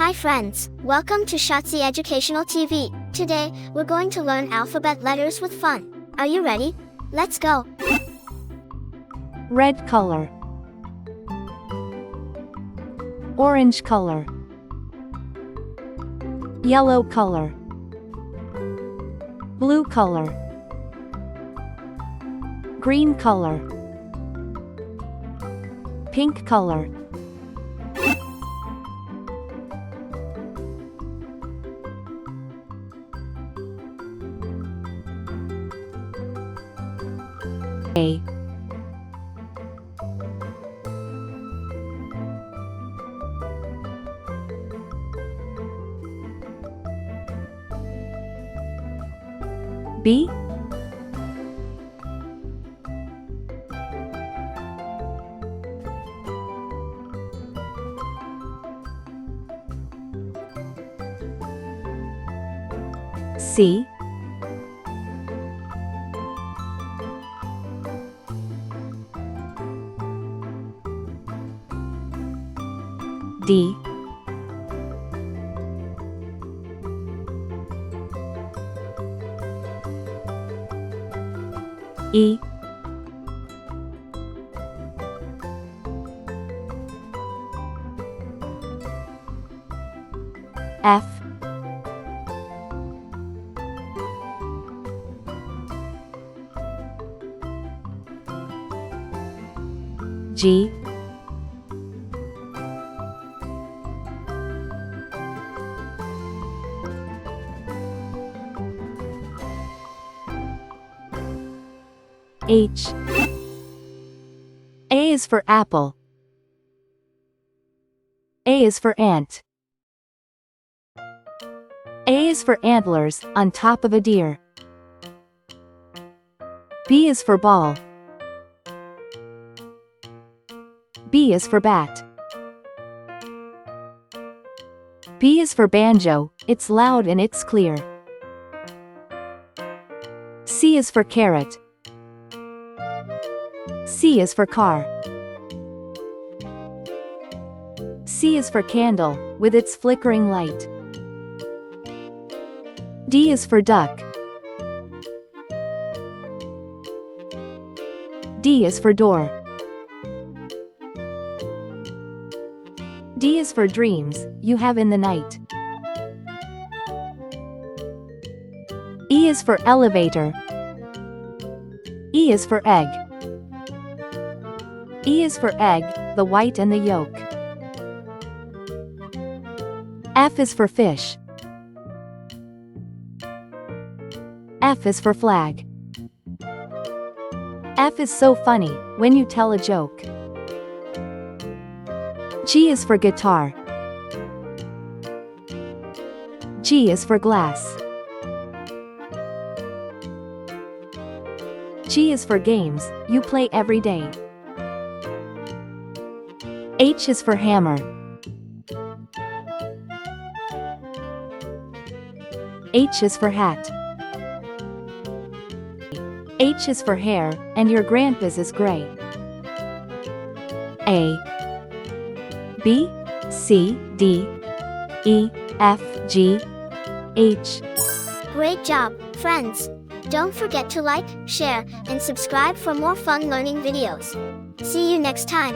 Hi friends, welcome to Shazi Educational TV. Today, we're going to learn alphabet letters with fun. Are you ready? Let's go. Red color, orange color, yellow color, blue color, green color, pink color, A, B, C, D, E, F, G, H. A is for apple. A is for ant. A is for antlers, on top of a deer. B is for ball. B is for bat. B is for banjo, it's loud and it's clear. C is for carrot. C is for car. C is for candle, with its flickering light. D is for duck. D is for door. D is for dreams, you have in the night. E is for elevator. E is for egg. E is for egg, the white and the yolk. F is for fish. F is for flag. F is so funny, when you tell a joke. G is for guitar. G is for glass. G is for games, you play every day. H is for hammer. H is for hat. H is for hair, and your grandpa's is gray. A, B, C, D, E, F, G, H. Great job, friends. Don't forget to like, share, and subscribe for more fun learning videos. See you next time.